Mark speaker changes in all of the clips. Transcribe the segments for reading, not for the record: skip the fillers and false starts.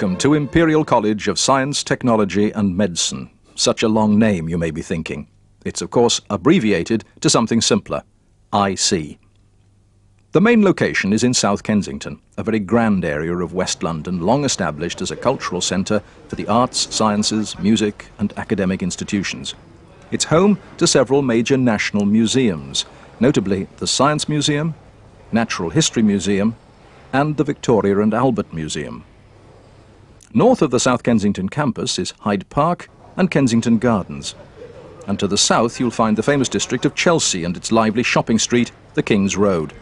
Speaker 1: Welcome to Imperial College of Science, Technology and Medicine. Such a long name, you may be thinking. It's of course abbreviated to something simpler, IC. The main location is in South Kensington, a very grand area of West London, long established as a cultural centre for the arts, sciences, music and academic institutions. It's home to several major national museums, notably the Science Museum, Natural History Museum and the Victoria and Albert Museum. North of the South Kensington campus is Hyde Park and Kensington Gardens. And to the south you'll find the famous district of Chelsea and its lively shopping street, the King's Road.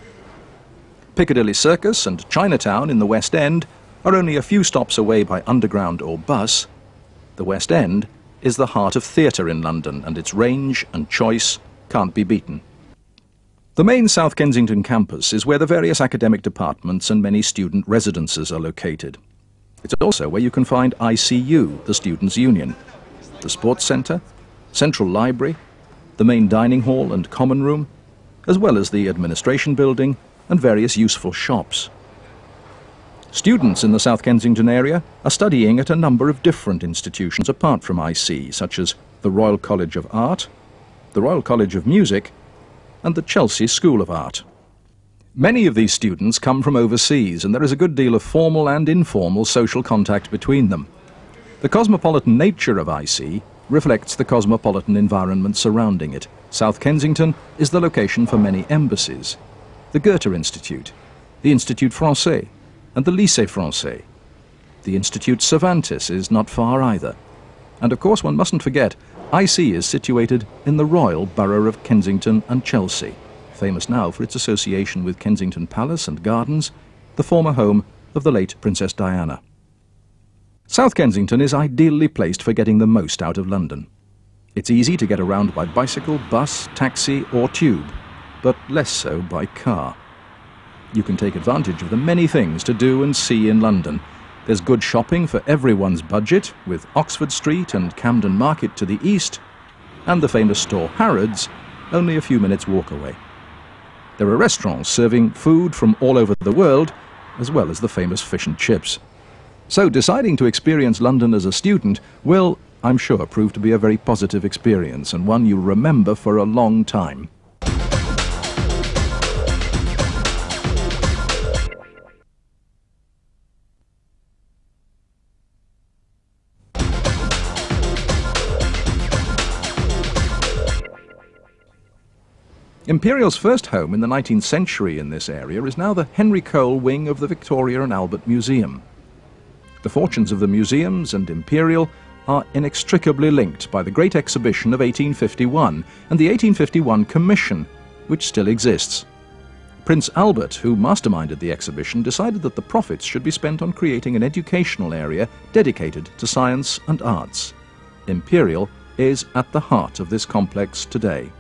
Speaker 1: Piccadilly Circus and Chinatown in the West End are only a few stops away by underground or bus. The West End is the heart of theatre in London, and its range and choice can't be beaten. The main South Kensington campus is where the various academic departments and many student residences are located. It's also where you can find ICU, the Students' Union, the Sports Centre, Central Library, the main dining hall and common room, as well as the administration building and various useful shops. Students in the South Kensington area are studying at a number of different institutions apart from IC, such as the Royal College of Art, the Royal College of Music, and the Chelsea School of Art. Many of these students come from overseas, and there is a good deal of formal and informal social contact between them. The cosmopolitan nature of IC reflects the cosmopolitan environment surrounding it. South Kensington is the location for many embassies, the Goethe Institute, the Institut Français, and the Lycée Français. The Institut Cervantes is not far either. And of course one mustn't forget, IC is situated in the Royal Borough of Kensington and Chelsea, famous now for its association with Kensington Palace and Gardens, the former home of the late Princess Diana. South Kensington is ideally placed for getting the most out of London. It's easy to get around by bicycle, bus, taxi or tube, but less so by car. You can take advantage of the many things to do and see in London. There's good shopping for everyone's budget, with Oxford Street and Camden Market to the east, and the famous store Harrods only a few minutes' walk away. There are restaurants serving food from all over the world, as well as the famous fish and chips. So deciding to experience London as a student will, I'm sure, prove to be a very positive experience, and one you'll remember for a long time. Imperial's first home in the 19th century in this area is now the Henry Cole wing of the Victoria and Albert Museum. The fortunes of the museums and Imperial are inextricably linked by the Great Exhibition of 1851 and the 1851 Commission, which still exists. Prince Albert, who masterminded the exhibition, decided that the profits should be spent on creating an educational area dedicated to science and arts. Imperial is at the heart of this complex today.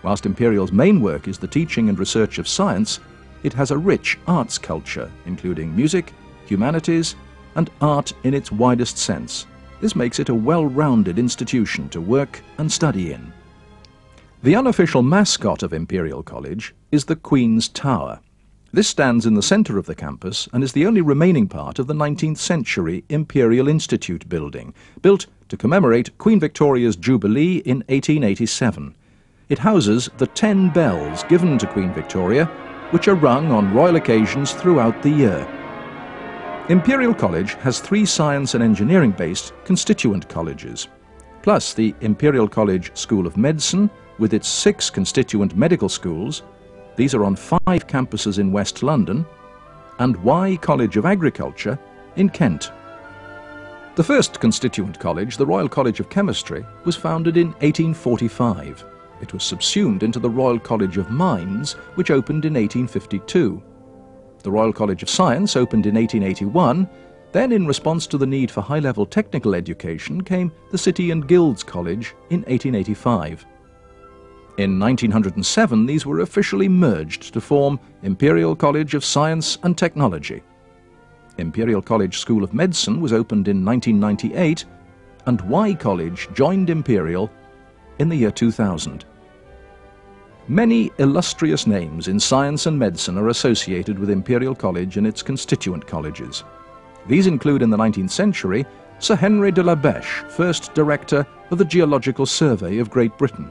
Speaker 1: Whilst Imperial's main work is the teaching and research of science, it has a rich arts culture, including music, humanities, and art in its widest sense. This makes it a well-rounded institution to work and study in. The unofficial mascot of Imperial College is the Queen's Tower. This stands in the centre of the campus and is the only remaining part of the 19th century Imperial Institute building, built to commemorate Queen Victoria's Jubilee in 1887. It houses the 10 bells given to Queen Victoria, which are rung on royal occasions throughout the year. Imperial College has 3 science and engineering-based constituent colleges, plus the Imperial College School of Medicine with its 6 constituent medical schools. These are on 5 campuses in West London, and Y College of Agriculture in Kent. The first constituent college, the Royal College of Chemistry, was founded in 1845. It was subsumed into the Royal College of Mines, which opened in 1852. The Royal College of Science opened in 1881. Then, in response to the need for high-level technical education, came the City and Guilds College in 1885. In 1907, these were officially merged to form Imperial College of Science and Technology. Imperial College School of Medicine was opened in 1998, and Y College joined Imperial in the year 2000. Many illustrious names in science and medicine are associated with Imperial College and its constituent colleges. These include in the 19th century Sir Henry de la Beche, first director of the Geological Survey of Great Britain;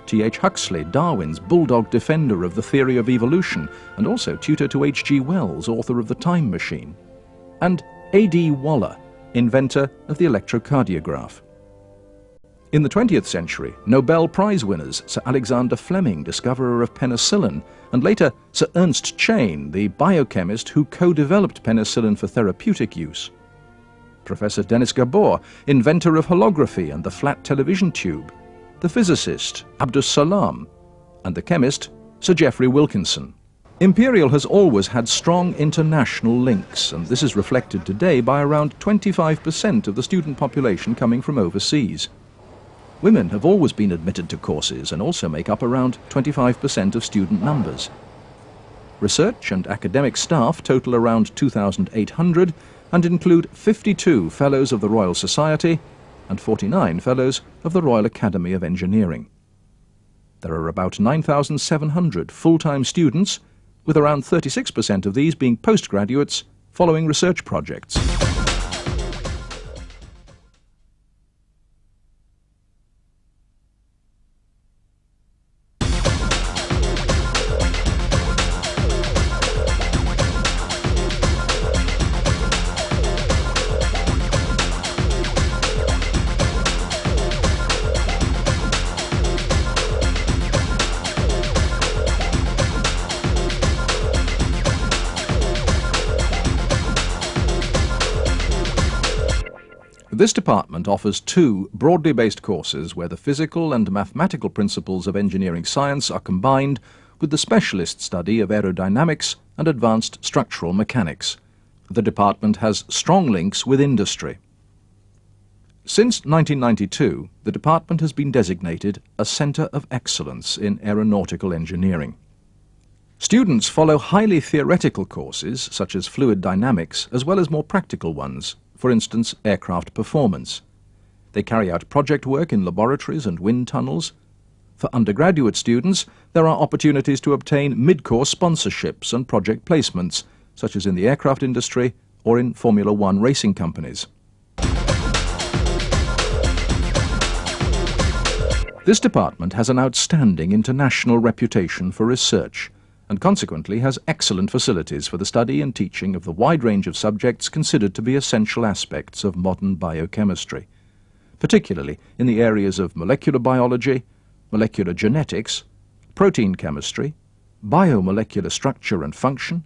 Speaker 1: T.H. Huxley, Darwin's bulldog defender of the theory of evolution and also tutor to H.G. Wells, author of The Time Machine; and A.D. Waller, inventor of the electrocardiograph. In the 20th century, Nobel Prize winners Sir Alexander Fleming, discoverer of penicillin, and later Sir Ernst Chain, the biochemist who co-developed penicillin for therapeutic use; Professor Denis Gabor, inventor of holography and the flat television tube; the physicist Abdus Salam; and the chemist Sir Geoffrey Wilkinson. Imperial has always had strong international links, and this is reflected today by around 25% of the student population coming from overseas. Women have always been admitted to courses and also make up around 25% of student numbers. Research and academic staff total around 2,800 and include 52 Fellows of the Royal Society and 49 Fellows of the Royal Academy of Engineering. There are about 9,700 full-time students, with around 36% of these being postgraduates following research projects. This department offers two broadly based courses where the physical and mathematical principles of engineering science are combined with the specialist study of aerodynamics and advanced structural mechanics. The department has strong links with industry. Since 1992, the department has been designated a Centre of Excellence in Aeronautical Engineering. Students follow highly theoretical courses such as fluid dynamics as well as more practical ones, for instance, aircraft performance. They carry out project work in laboratories and wind tunnels. For undergraduate students, there are opportunities to obtain mid-course sponsorships and project placements, such as in the aircraft industry or in Formula One racing companies. This department has an outstanding international reputation for research, and consequently has excellent facilities for the study and teaching of the wide range of subjects considered to be essential aspects of modern biochemistry, particularly in the areas of molecular biology, molecular genetics, protein chemistry, biomolecular structure and function,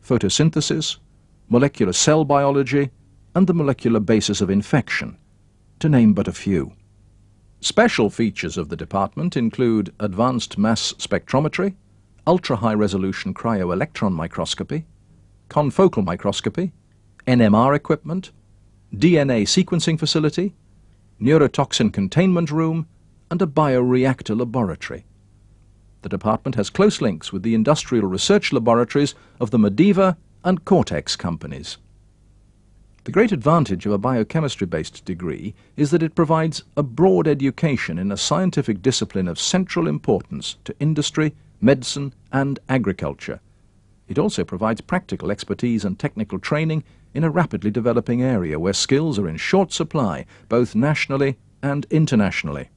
Speaker 1: photosynthesis, molecular cell biology, and the molecular basis of infection, to name but a few. Special features of the department include advanced mass spectrometry, ultra-high-resolution cryo-electron microscopy, confocal microscopy, NMR equipment, DNA sequencing facility, neurotoxin containment room, and a bioreactor laboratory. The department has close links with the industrial research laboratories of the Mediva and Cortex companies. The great advantage of a biochemistry-based degree is that it provides a broad education in a scientific discipline of central importance to industry, medicine and agriculture. It also provides practical expertise and technical training in a rapidly developing area where skills are in short supply, both nationally and internationally.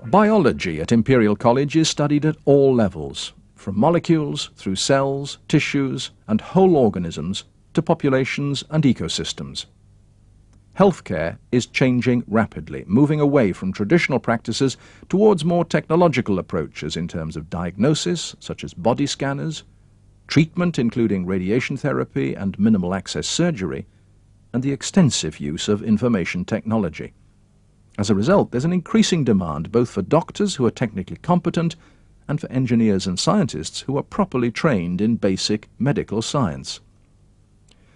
Speaker 1: Biology at Imperial College is studied at all levels, from molecules through cells, tissues and whole organisms to populations and ecosystems. Healthcare is changing rapidly, moving away from traditional practices towards more technological approaches in terms of diagnosis, such as body scanners, treatment including radiation therapy and minimal access surgery, and the extensive use of information technology. As a result, there's an increasing demand both for doctors who are technically competent and for engineers and scientists who are properly trained in basic medical science.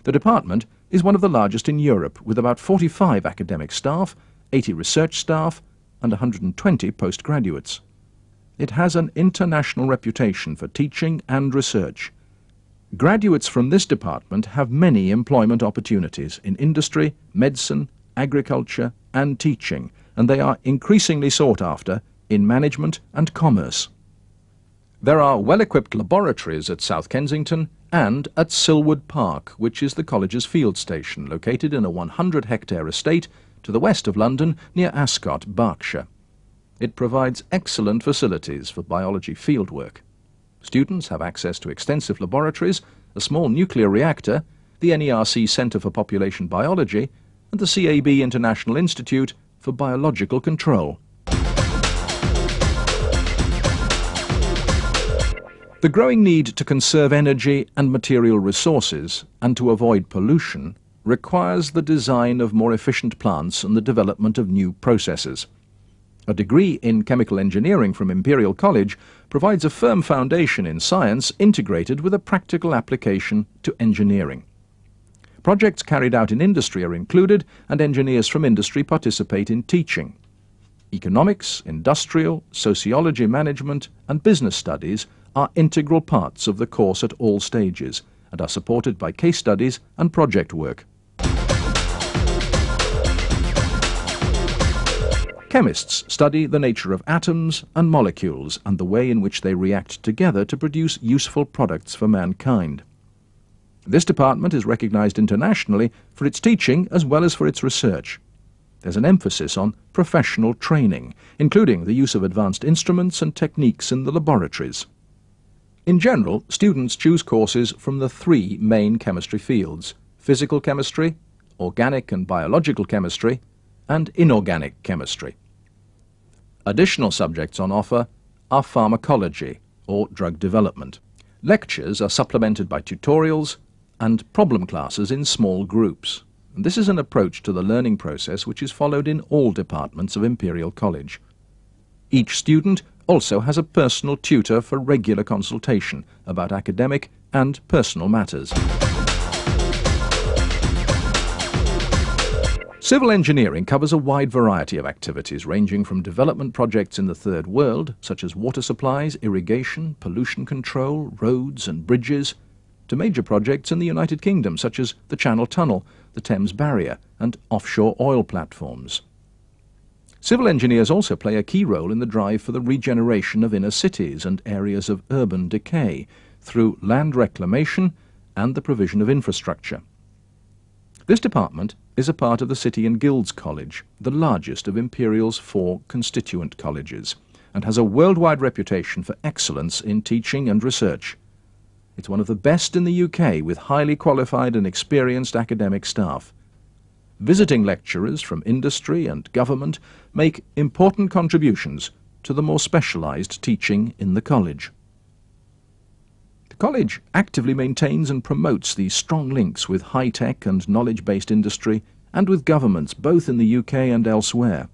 Speaker 1: The department is one of the largest in Europe, with about 45 academic staff, 80 research staff, and 120 postgraduates. It has an international reputation for teaching and research. Graduates from this department have many employment opportunities in industry, medicine, agriculture, and teaching, and they are increasingly sought after in management and commerce. There are well-equipped laboratories at South Kensington and at Silwood Park, which is the college's field station, located in a 100-hectare estate to the west of London near Ascot, Berkshire. It provides excellent facilities for biology fieldwork. Students have access to extensive laboratories, a small nuclear reactor, the NERC Centre for Population Biology, and the CAB International Institute for Biological Control. The growing need to conserve energy and material resources and to avoid pollution requires the design of more efficient plants and the development of new processes. A degree in chemical engineering from Imperial College provides a firm foundation in science integrated with a practical application to engineering. Projects carried out in industry are included, and engineers from industry participate in teaching. Economics, industrial, sociology management and business studies are integral parts of the course at all stages and are supported by case studies and project work. Chemists study the nature of atoms and molecules and the way in which they react together to produce useful products for mankind. This department is recognized internationally for its teaching as well as for its research. There's an emphasis on professional training, including the use of advanced instruments and techniques in the laboratories. In general, students choose courses from the three main chemistry fields: physical chemistry, organic and biological chemistry, and inorganic chemistry. Additional subjects on offer are pharmacology or drug development. Lectures are supplemented by tutorials and problem classes in small groups. And this is an approach to the learning process which is followed in all departments of Imperial College. Each student also has a personal tutor for regular consultation about academic and personal matters. Civil engineering covers a wide variety of activities ranging from development projects in the Third World, such as water supplies, irrigation, pollution control, roads and bridges, to major projects in the United Kingdom, such as the Channel Tunnel, the Thames Barrier and offshore oil platforms. Civil engineers also play a key role in the drive for the regeneration of inner cities and areas of urban decay through land reclamation and the provision of infrastructure. This department is a part of the City and Guilds College, the largest of Imperial's 4 constituent colleges, and has a worldwide reputation for excellence in teaching and research. It's one of the best in the UK, with highly qualified and experienced academic staff. Visiting lecturers from industry and government make important contributions to the more specialised teaching in the college. The college actively maintains and promotes these strong links with high-tech and knowledge-based industry and with governments both in the UK and elsewhere.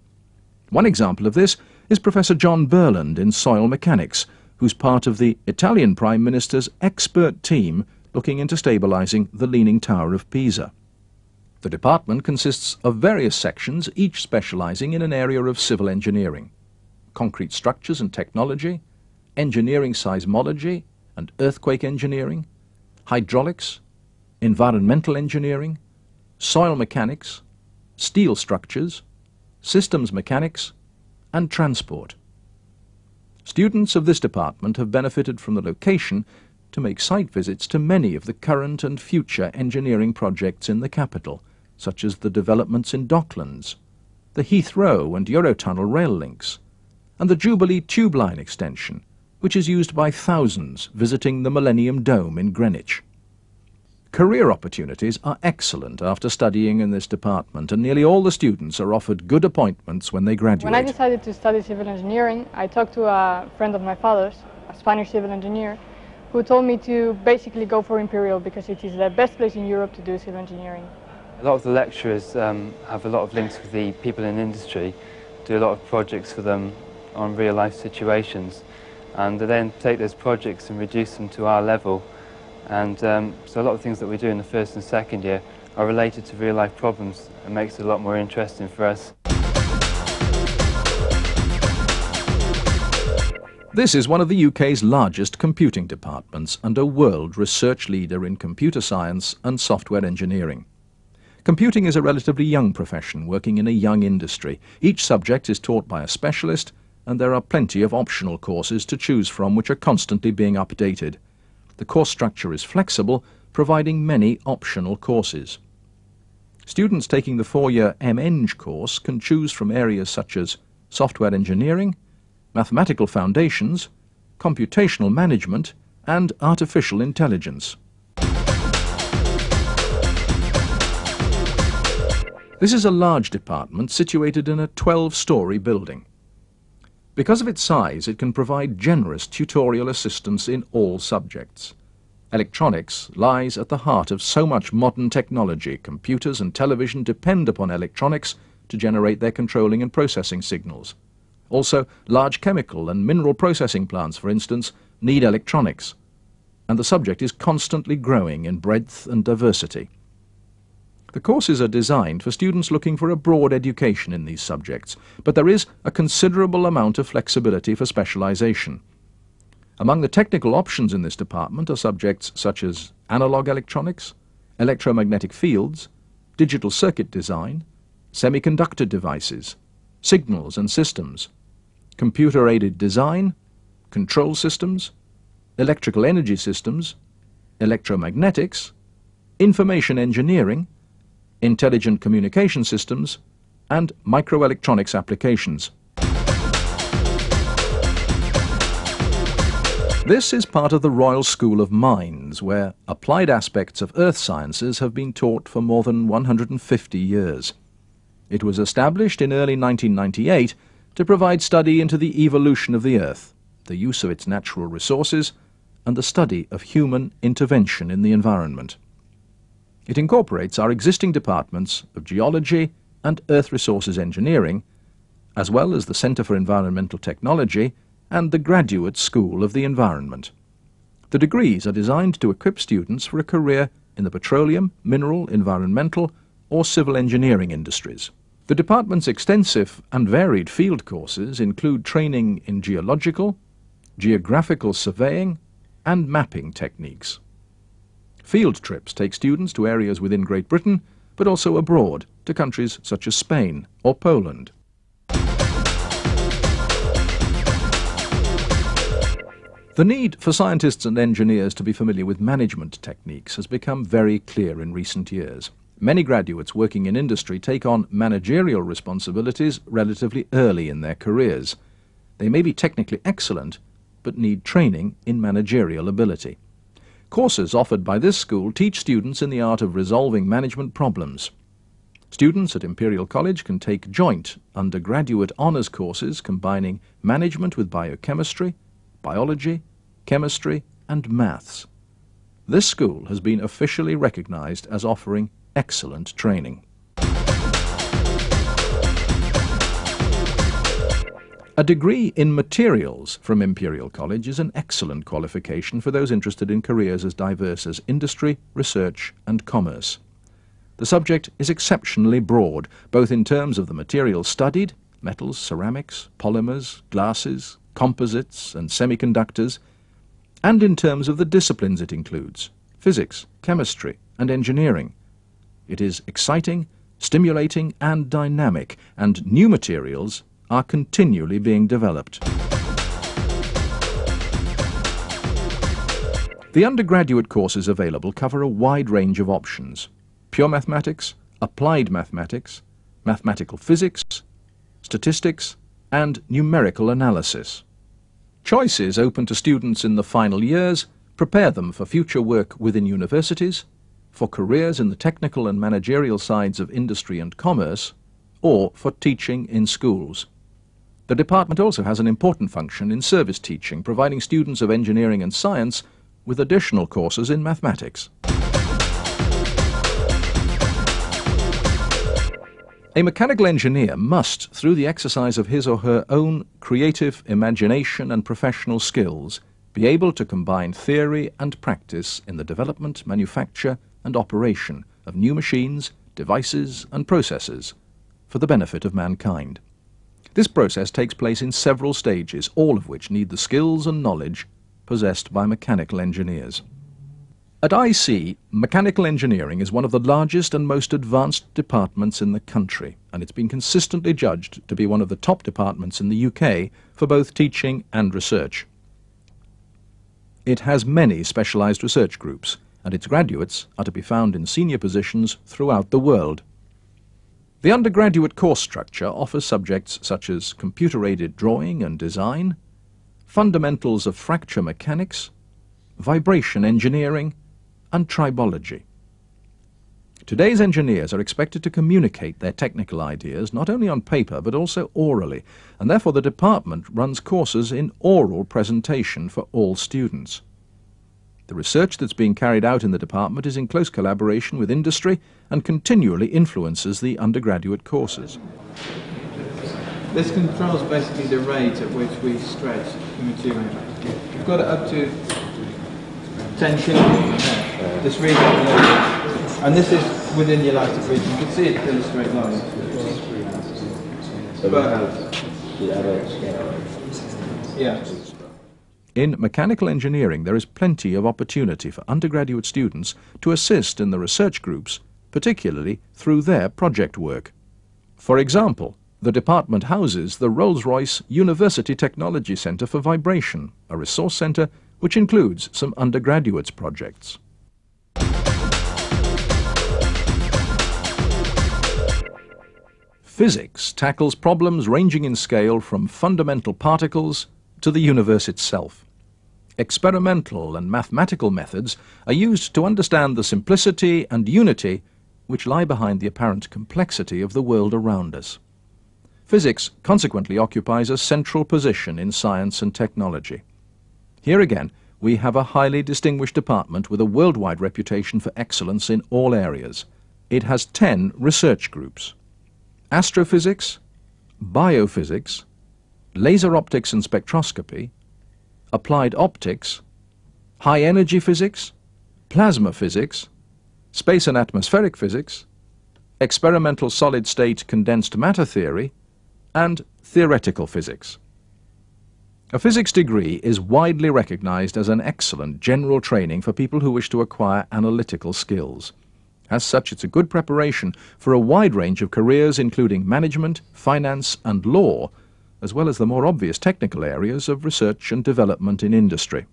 Speaker 1: One example of this is Professor John Burland in soil mechanics, who's part of the Italian Prime Minister's expert team looking into stabilising the Leaning Tower of Pisa. The department consists of various sections, each specialising in an area of civil engineering: concrete structures and technology, engineering seismology and earthquake engineering, hydraulics, environmental engineering, soil mechanics, steel structures, systems mechanics, and transport. Students of this department have benefited from the location to make site visits to many of the current and future engineering projects in the capital, such as the developments in Docklands, the Heathrow and Eurotunnel rail links, and the Jubilee Tube Line extension, which is used by thousands visiting the Millennium Dome in Greenwich. Career opportunities are excellent after studying in this department, and nearly all the students are offered good appointments when they graduate.
Speaker 2: When I decided to study civil engineering, I talked to a friend of my father's, a Spanish civil engineer, who told me to basically go for Imperial because it is the best place in Europe to do civil engineering.
Speaker 3: A lot of the lecturers have a lot of links with the people in industry, do a lot of projects for them on real-life situations, and they then take those projects and reduce them to our level. And so a lot of things that we do in the first and second year are related to real-life problems and makes it a lot more interesting for us.
Speaker 1: This is one of the UK's largest computing departments and a world research leader in computer science and software engineering. Computing is a relatively young profession working in a young industry. Each subject is taught by a specialist, and there are plenty of optional courses to choose from which are constantly being updated. The course structure is flexible, providing many optional courses. Students taking the 4-year MEng course can choose from areas such as software engineering, mathematical foundations, computational management, and artificial intelligence. This is a large department situated in a 12-story building. Because of its size, it can provide generous tutorial assistance in all subjects. Electronics lies at the heart of so much modern technology. Computers and television depend upon electronics to generate their controlling and processing signals. Also, large chemical and mineral processing plants, for instance, need electronics. And the subject is constantly growing in breadth and diversity. The courses are designed for students looking for a broad education in these subjects, but there is a considerable amount of flexibility for specialization. Among the technical options in this department are subjects such as analog electronics, electromagnetic fields, digital circuit design, semiconductor devices, signals and systems, computer-aided design, control systems, electrical energy systems, electromagnetics, information engineering, intelligent communication systems, and microelectronics applications. This is part of the Royal School of Mines, where applied aspects of earth sciences have been taught for more than 150 years. It was established in early 1998 to provide study into the evolution of the Earth, the use of its natural resources, and the study of human intervention in the environment. It incorporates our existing departments of Geology and Earth Resources Engineering, as well as the Centre for Environmental Technology and the Graduate School of the Environment. The degrees are designed to equip students for a career in the petroleum, mineral, environmental, or civil engineering industries. The department's extensive and varied field courses include training in geological, geographical surveying, and mapping techniques. Field trips take students to areas within Great Britain, but also abroad, to countries such as Spain or Poland. The need for scientists and engineers to be familiar with management techniques has become very clear in recent years. Many graduates working in industry take on managerial responsibilities relatively early in their careers. They may be technically excellent, but need training in managerial ability. Courses offered by this school teach students in the art of resolving management problems. Students at Imperial College can take joint undergraduate honours courses combining management with biochemistry, biology, chemistry, and maths. This school has been officially recognised as offering excellent training. A degree in materials from Imperial College is an excellent qualification for those interested in careers as diverse as industry, research, and commerce. The subject is exceptionally broad, both in terms of the materials studied, metals, ceramics, polymers, glasses, composites, and semiconductors, and in terms of the disciplines it includes, physics, chemistry, and engineering. It is exciting, stimulating, and dynamic, and new materials are continually being developed. The undergraduate courses available cover a wide range of options: pure mathematics, applied mathematics, mathematical physics, statistics, and numerical analysis. Choices open to students in the final years prepare them for future work within universities, for careers in the technical and managerial sides of industry and commerce, or for teaching in schools. The department also has an important function in service teaching, providing students of engineering and science with additional courses in mathematics. A mechanical engineer must, through the exercise of his or her own creative imagination and professional skills, be able to combine theory and practice in the development, manufacture, and operation of new machines, devices, and processes for the benefit of mankind. This process takes place in several stages, all of which need the skills and knowledge possessed by mechanical engineers. At IC, mechanical engineering is one of the largest and most advanced departments in the country, and it's been consistently judged to be one of the top departments in the UK for both teaching and research. It has many specialised research groups, and its graduates are to be found in senior positions throughout the world. The undergraduate course structure offers subjects such as computer-aided drawing and design, fundamentals of fracture mechanics, vibration engineering, and tribology. Today's engineers are expected to communicate their technical ideas not only on paper but also orally, and therefore the department runs courses in oral presentation for all students. The research that's being carried out in the department is in close collaboration with industry and continually influences the undergraduate courses.
Speaker 4: This controls basically the rate at which we stretch the material. We've got it up to 10 kilograms there. Just read it. And this is within the elastic region. You can see it in the straight line. Yeah.
Speaker 1: In mechanical engineering, there is plenty of opportunity for undergraduate students to assist in the research groups, particularly through their project work. For example, the department houses the Rolls-Royce University Technology Centre for Vibration, a resource centre which includes some undergraduates projects. Physics tackles problems ranging in scale from fundamental particles to the universe itself. Experimental and mathematical methods are used to understand the simplicity and unity which lie behind the apparent complexity of the world around us. Physics consequently occupies a central position in science and technology. Here again, we have a highly distinguished department with a worldwide reputation for excellence in all areas. It has 10 research groups: astrophysics, biophysics, laser optics and spectroscopy, applied optics, high-energy physics, plasma physics, space and atmospheric physics, experimental solid-state condensed matter theory, and theoretical physics. A physics degree is widely recognized as an excellent general training for people who wish to acquire analytical skills. As such, it's a good preparation for a wide range of careers including management, finance and law, as well as the more obvious technical areas of research and development in industry.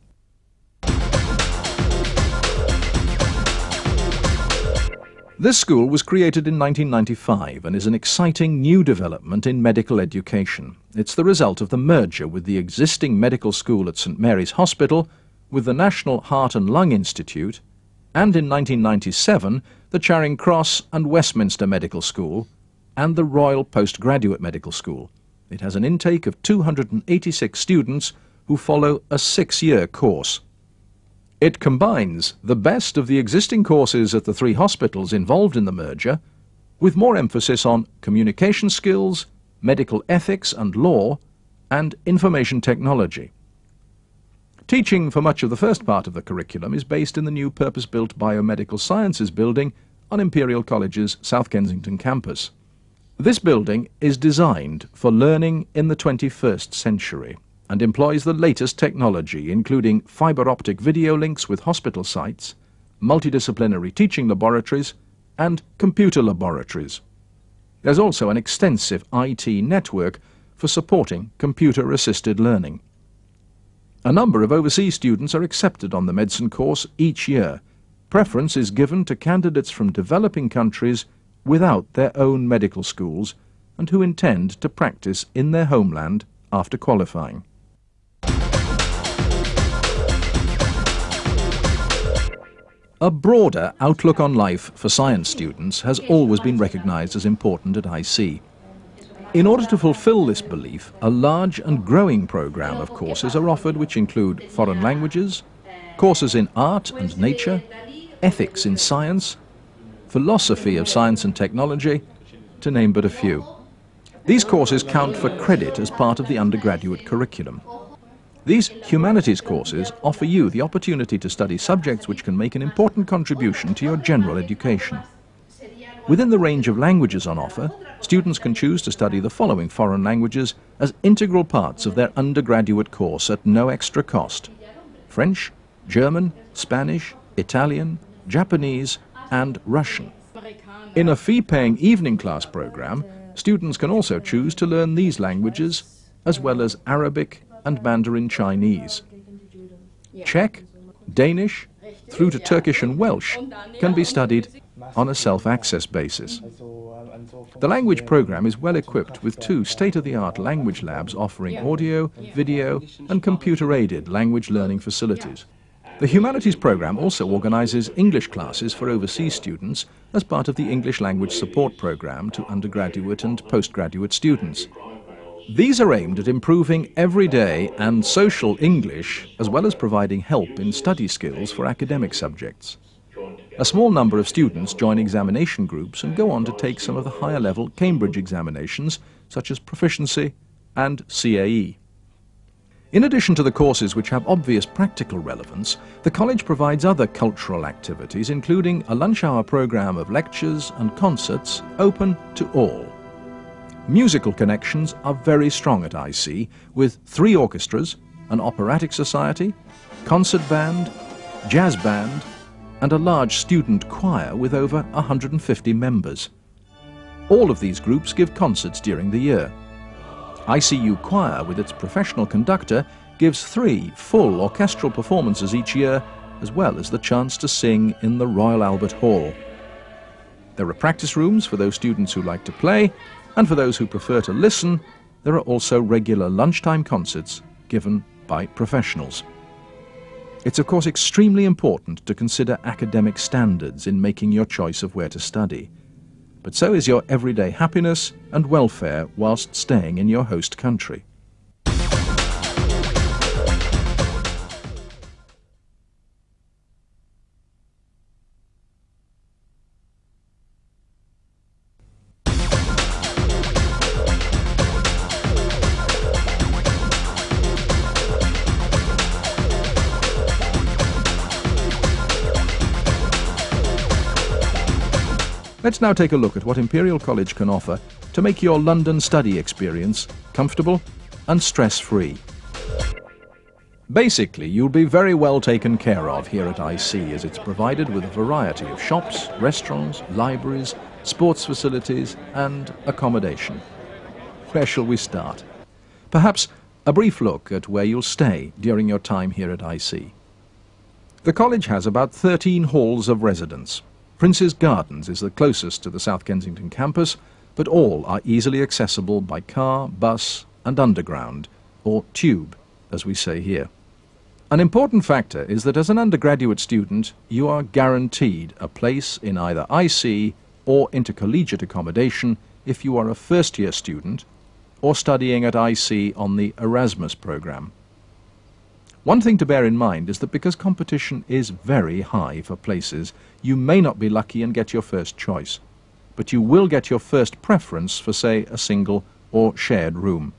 Speaker 1: This school was created in 1995 and is an exciting new development in medical education. It's the result of the merger with the existing medical school at St Mary's Hospital, with the National Heart and Lung Institute, and in 1997 the Charing Cross and Westminster Medical School, and the Royal Postgraduate Medical School. It has an intake of 286 students who follow a 6-year course. It combines the best of the existing courses at the 3 hospitals involved in the merger, with more emphasis on communication skills, medical ethics and law, and information technology. Teaching for much of the first part of the curriculum is based in the new purpose-built Biomedical Sciences building on Imperial College's South Kensington campus. This building is designed for learning in the 21st century and employs the latest technology, including fibre optic video links with hospital sites, multidisciplinary teaching laboratories, and computer laboratories. There's also an extensive IT network for supporting computer-assisted learning. A number of overseas students are accepted on the medicine course each year. Preference is given to candidates from developing countries without their own medical schools and who intend to practice in their homeland after qualifying. A broader outlook on life for science students has always been recognised as important at IC. In order to fulfil this belief, a large and growing programme of courses are offered which include foreign languages, courses in art and nature, ethics in science, philosophy of science and technology, to name but a few. These courses count for credit as part of the undergraduate curriculum. These humanities courses offer you the opportunity to study subjects which can make an important contribution to your general education. Within the range of languages on offer, students can choose to study the following foreign languages as integral parts of their undergraduate course at no extra cost: French, German, Spanish, Italian, Japanese and Russian. In a fee-paying evening class program, students can also choose to learn these languages, as well as Arabic and Mandarin Chinese. Czech, Danish, through to Turkish and Welsh can be studied on a self-access basis. The language program is well equipped with 2 state-of-the-art language labs offering audio, video and computer-aided language learning facilities. The Humanities program also organizes English classes for overseas students as part of the English language support program to undergraduate and postgraduate students. These are aimed at improving everyday and social English, as well as providing help in study skills for academic subjects. A small number of students join examination groups and go on to take some of the higher-level Cambridge examinations, such as Proficiency and CAE. In addition to the courses which have obvious practical relevance, the college provides other cultural activities, including a lunch hour program of lectures and concerts open to all. Musical connections are very strong at IC, with 3 orchestras, an operatic society, concert band, jazz band, and a large student choir with over 150 members. All of these groups give concerts during the year. ICU Choir, with its professional conductor, gives 3 full orchestral performances each year, as well as the chance to sing in the Royal Albert Hall. There are practice rooms for those students who like to play, and for those who prefer to listen, there are also regular lunchtime concerts given by professionals. It's of course extremely important to consider academic standards in making your choice of where to study. But so is your everyday happiness and welfare whilst staying in your host country. Let's now take a look at what Imperial College can offer to make your London study experience comfortable and stress-free. Basically, you'll be very well taken care of here at IC, as it's provided with a variety of shops, restaurants, libraries, sports facilities and accommodation. Where shall we start? Perhaps a brief look at where you'll stay during your time here at IC. The college has about 13 halls of residence. Prince's Gardens is the closest to the South Kensington campus, but all are easily accessible by car, bus and underground, or tube, as we say here. An important factor is that as an undergraduate student, you are guaranteed a place in either IC or intercollegiate accommodation if you are a first-year student or studying at IC on the Erasmus program. One thing to bear in mind is that because competition is very high for places, you may not be lucky and get your first choice, but you will get your first preference for, say, a single or shared room.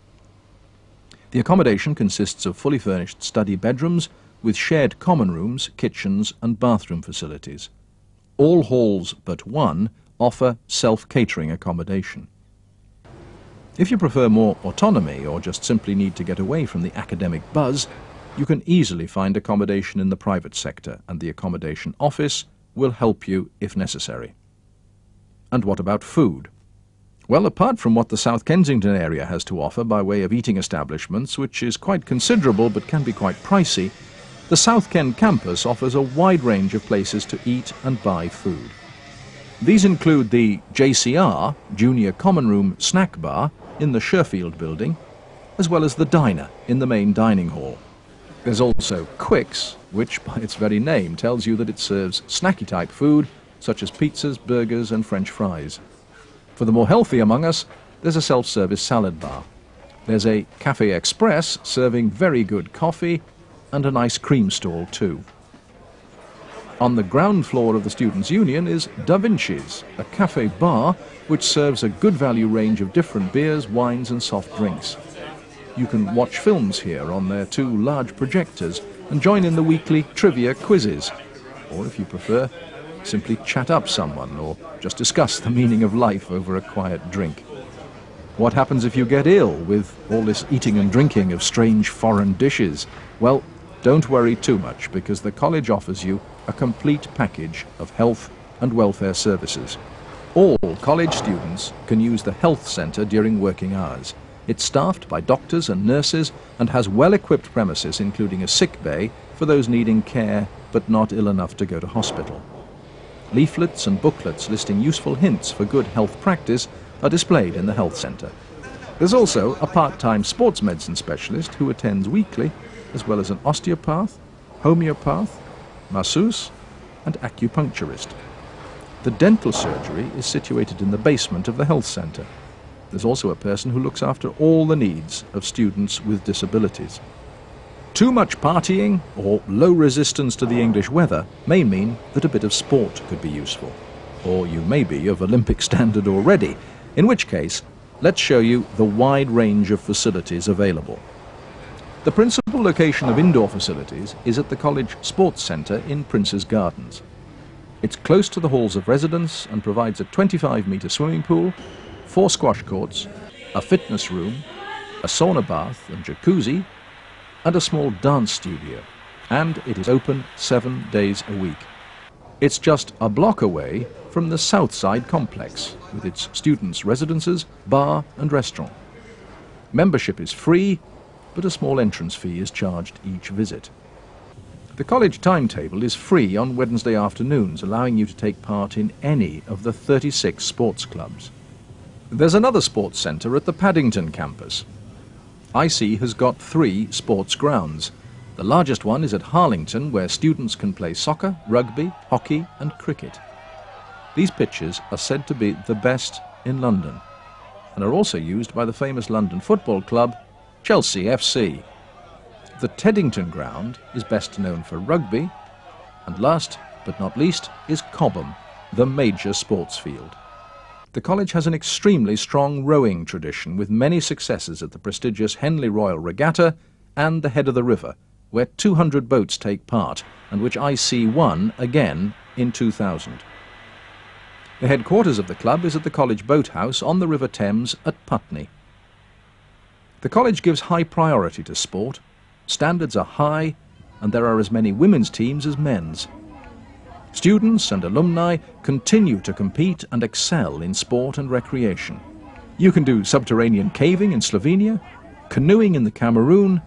Speaker 1: The accommodation consists of fully furnished study bedrooms with shared common rooms, kitchens and bathroom facilities. All halls but one offer self-catering accommodation. If you prefer more autonomy or just simply need to get away from the academic buzz, you can easily find accommodation in the private sector, and the accommodation office will help you if necessary. And what about food? Well, apart from what the South Kensington area has to offer by way of eating establishments, which is quite considerable but can be quite pricey, the South Ken campus offers a wide range of places to eat and buy food. These include the JCR, Junior Common Room Snack Bar, in the Sherfield building, as well as the diner in the main dining hall. There's also Quicks, which by its very name tells you that it serves snacky-type food, such as pizzas, burgers and French fries. For the more healthy among us, there's a self-service salad bar. There's a Café Express serving very good coffee and an ice cream stall too. On the ground floor of the Students' Union is Da Vinci's, a cafe bar which serves a good value range of different beers, wines and soft drinks. You can watch films here on their 2 large projectors and join in the weekly trivia quizzes, or if you prefer, simply chat up someone or just discuss the meaning of life over a quiet drink. What happens if you get ill with all this eating and drinking of strange foreign dishes? Well, don't worry too much, because the college offers you a complete package of health and welfare services. All college students can use the health centre during working hours. It's staffed by doctors and nurses and has well-equipped premises including a sick bay for those needing care but not ill enough to go to hospital. Leaflets and booklets listing useful hints for good health practice are displayed in the health centre. There's also a part-time sports medicine specialist who attends weekly, as well as an osteopath, homeopath, masseuse and acupuncturist. The dental surgery is situated in the basement of the health centre. There's also a person who looks after all the needs of students with disabilities. Too much partying or low resistance to the English weather may mean that a bit of sport could be useful. Or you may be of Olympic standard already, in which case, let's show you the wide range of facilities available. The principal location of indoor facilities is at the college sports centre in Prince's Gardens. It's close to the halls of residence and provides a 25-metre swimming pool, 4 squash courts, a fitness room, a sauna bath and jacuzzi, and a small dance studio, and it is open 7 days a week. It's just a block away from the Southside complex, with its students' residences, bar and restaurant. Membership is free, but a small entrance fee is charged each visit. The college timetable is free on Wednesday afternoons, allowing you to take part in any of the 36 sports clubs. There's another sports centre at the Paddington campus. IC has got 3 sports grounds. The largest one is at Harlington, where students can play soccer, rugby, hockey and cricket. These pitches are said to be the best in London and are also used by the famous London football club, Chelsea FC. The Teddington ground is best known for rugby, and last but not least is Cobham, the major sports field. The college has an extremely strong rowing tradition with many successes at the prestigious Henley Royal Regatta and the Head of the River, where 200 boats take part and which IC won again in 2000. The headquarters of the club is at the college boathouse on the River Thames at Putney. The college gives high priority to sport, standards are high and there are as many women's teams as men's. Students and alumni continue to compete and excel in sport and recreation. You can do subterranean caving in Slovenia, canoeing in the Cameroon,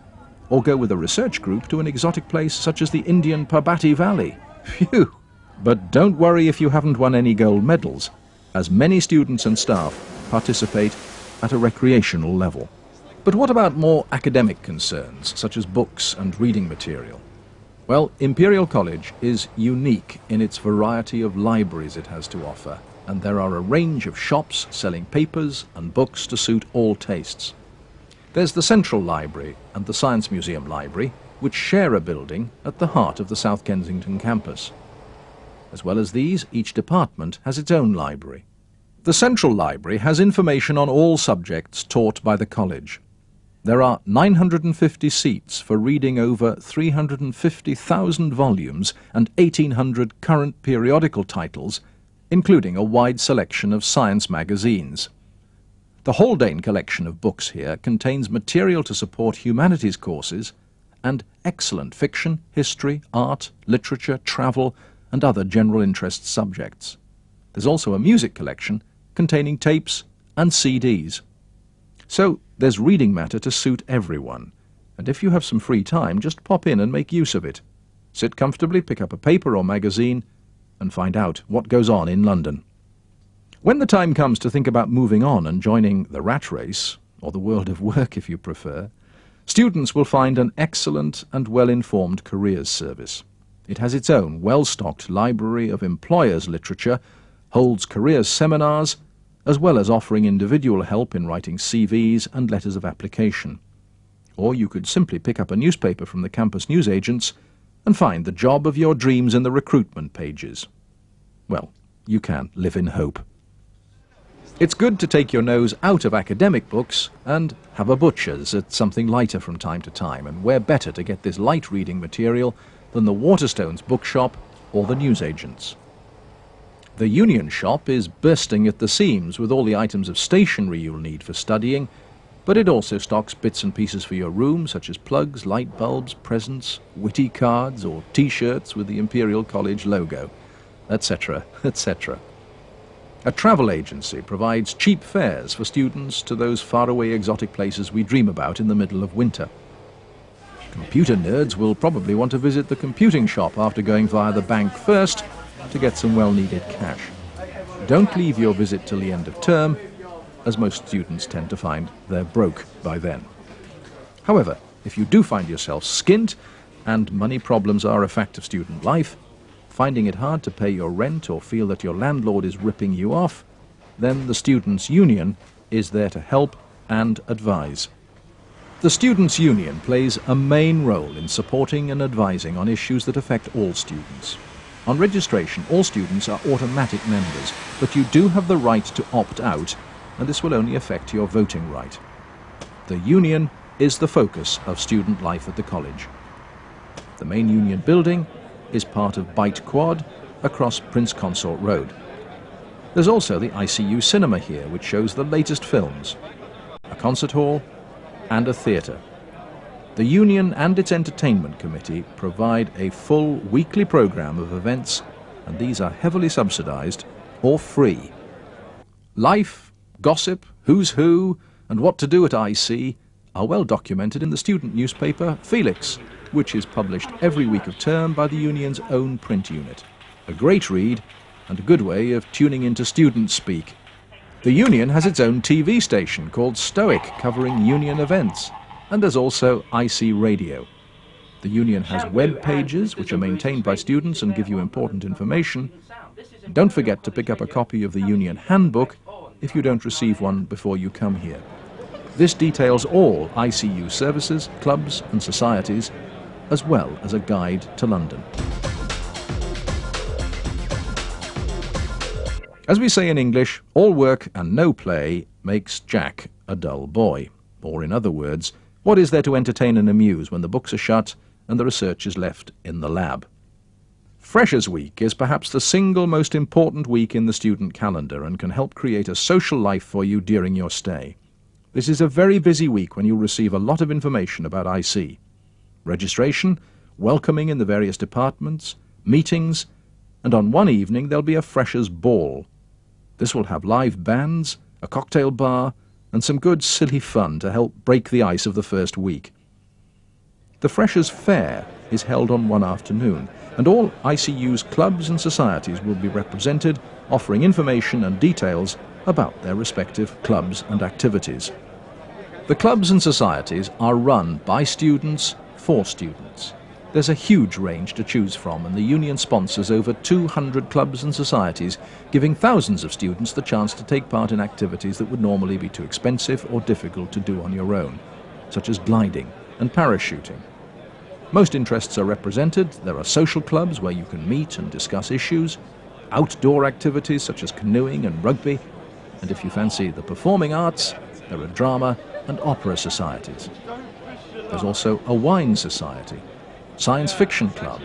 Speaker 1: or go with a research group to an exotic place such as the Indian Parbati Valley. Phew! But don't worry if you haven't won any gold medals, as many students and staff participate at a recreational level. But what about more academic concerns, such as books and reading material? Well, Imperial College is unique in its variety of libraries it has to offer, and there are a range of shops selling papers and books to suit all tastes. There's the Central Library and the Science Museum Library, which share a building at the heart of the South Kensington campus. As well as these, each department has its own library. The Central Library has information on all subjects taught by the college. There are 950 seats for reading over 350,000 volumes and 1,800 current periodical titles, including a wide selection of science magazines. The Haldane collection of books here contains material to support humanities courses and excellent fiction, history, art, literature, travel and other general interest subjects. There's also a music collection containing tapes and CDs. So there's reading matter to suit everyone, and if you have some free time, just pop in and make use of it. Sit comfortably, pick up a paper or magazine, and find out what goes on in London. When the time comes to think about moving on and joining the rat race, or the world of work if you prefer, students will find an excellent and well-informed careers service. It has its own well-stocked library of employers' literature, holds careers seminars, as well as offering individual help in writing CVs and letters of application. Or you could simply pick up a newspaper from the campus newsagents and find the job of your dreams in the recruitment pages. Well, you can live in hope. It's good to take your nose out of academic books and have a butcher's at something lighter from time to time, and where better to get this light reading material than the Waterstones bookshop or the newsagents. The Union shop is bursting at the seams with all the items of stationery you'll need for studying, But it also stocks bits and pieces for your room, such as plugs, light bulbs, presents, witty cards, or T-shirts with the Imperial College logo, etc., etc. A travel agency provides cheap fares for students to those faraway exotic places we dream about in the middle of winter. Computer nerds will probably want to visit the computing shop after going via the bank first to get some well-needed cash. Don't leave your visit till the end of term, as most students tend to find they're broke by then. However, if you do find yourself skint, and money problems are a fact of student life, finding it hard to pay your rent or feel that your landlord is ripping you off, then the Students' Union is there to help and advise. The Students' Union plays a main role in supporting and advising on issues that affect all students. On registration, all students are automatic members, but you do have the right to opt out, and this will only affect your voting right. The Union is the focus of student life at the college. The main Union building is part of Byte Quad across Prince Consort Road. There's also the ICU cinema here, which shows the latest films, a concert hall and a theatre. The Union and its entertainment committee provide a full weekly programme of events, and these are heavily subsidised or free. Life, gossip, who's who, and what to do at IC are well documented in the student newspaper Felix, which is published every week of term by the Union's own print unit. A great read and a good way of tuning into student speak. The Union has its own TV station called Stoic, covering Union events, and there's also IC Radio. The Union has web pages which are maintained by students and give you important information. Don't forget to pick up a copy of the Union Handbook if you don't receive one before you come here. This details all ICU services, clubs and societies, as well as a guide to London. As we say in English, all work and no play makes Jack a dull boy. Or in other words, what is there to entertain and amuse when the books are shut and the research is left in the lab? Freshers' Week is perhaps the single most important week in the student calendar and can help create a social life for you during your stay. This is a very busy week when you'll receive a lot of information about IC. Registration, welcoming in the various departments, meetings, and on one evening there'll be a Freshers' Ball. This will have live bands, a cocktail bar, and some good silly fun to help break the ice of the first week. The Freshers' Fair is held on one afternoon, and all ICU's clubs and societies will be represented, offering information and details about their respective clubs and activities. The clubs and societies are run by students for students. There's a huge range to choose from, and the Union sponsors over 200 clubs and societies, giving thousands of students the chance to take part in activities that would normally be too expensive or difficult to do on your own, such as gliding and parachuting. Most interests are represented. There are social clubs where you can meet and discuss issues, outdoor activities such as canoeing and rugby, and if you fancy the performing arts, there are drama and opera societies. There's also a wine society, science fiction club,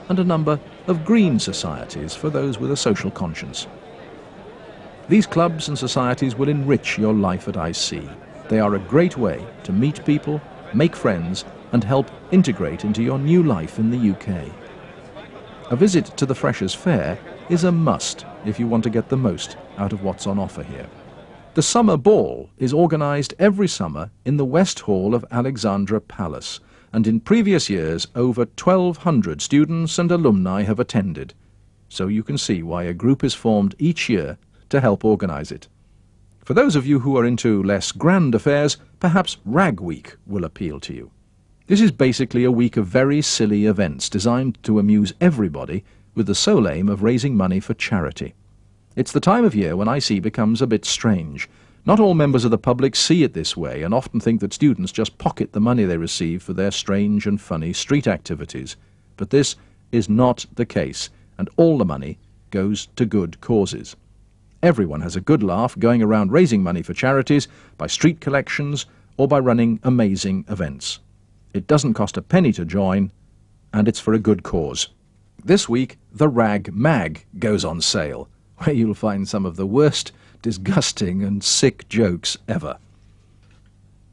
Speaker 1: and a number of green societies for those with a social conscience. These clubs and societies will enrich your life at IC. They are a great way to meet people, make friends, and help integrate into your new life in the UK. A visit to the Freshers' Fair is a must if you want to get the most out of what's on offer here. The Summer Ball is organised every summer in the West Hall of Alexandra Palace, and in previous years over 1,200 students and alumni have attended, so you can see why a group is formed each year to help organise it. For those of you who are into less grand affairs, perhaps Rag Week will appeal to you. This is basically a week of very silly events designed to amuse everybody with the sole aim of raising money for charity. It's the time of year when IC becomes a bit strange. Not all members of the public see it this way and often think that students just pocket the money they receive for their strange and funny street activities. But this is not the case, and all the money goes to good causes. Everyone has a good laugh going around raising money for charities, by street collections, or by running amazing events. It doesn't cost a penny to join, and it's for a good cause. This week, the Rag Mag goes on sale, where you'll find some of the worst, disgusting and sick jokes ever.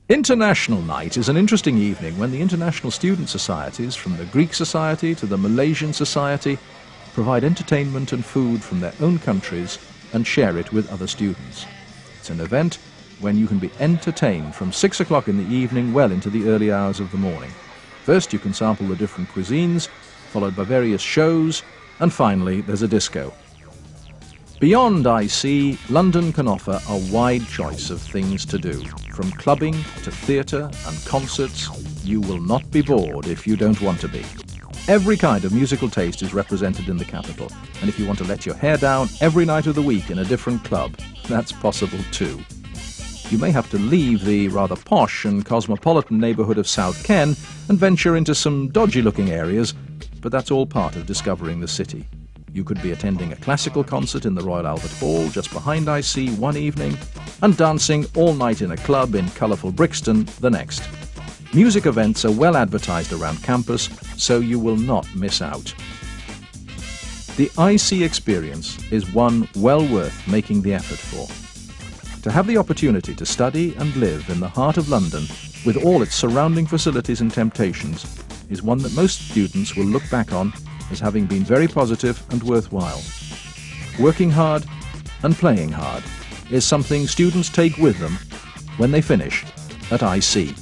Speaker 1: International Night is an interesting evening when the international student societies, from the Greek Society to the Malaysian Society, provide entertainment and food from their own countries and share it with other students. It's an event when you can be entertained from 6 o'clock in the evening well into the early hours of the morning. First you can sample the different cuisines, followed by various shows, and finally there's a disco. Beyond IC, London can offer a wide choice of things to do. From clubbing to theatre and concerts, you will not be bored if you don't want to be. Every kind of musical taste is represented in the capital, and if you want to let your hair down every night of the week in a different club, that's possible too. You may have to leave the rather posh and cosmopolitan neighbourhood of South Ken and venture into some dodgy-looking areas, but that's all part of discovering the city. You could be attending a classical concert in the Royal Albert Hall just behind IC one evening and dancing all night in a club in colourful Brixton the next. Music events are well advertised around campus, so you will not miss out. The IC experience is one well worth making the effort for. To have the opportunity to study and live in the heart of London with all its surrounding facilities and temptations is one that most students will look back on as having been very positive and worthwhile. Working hard and playing hard is something students take with them when they finish at IC.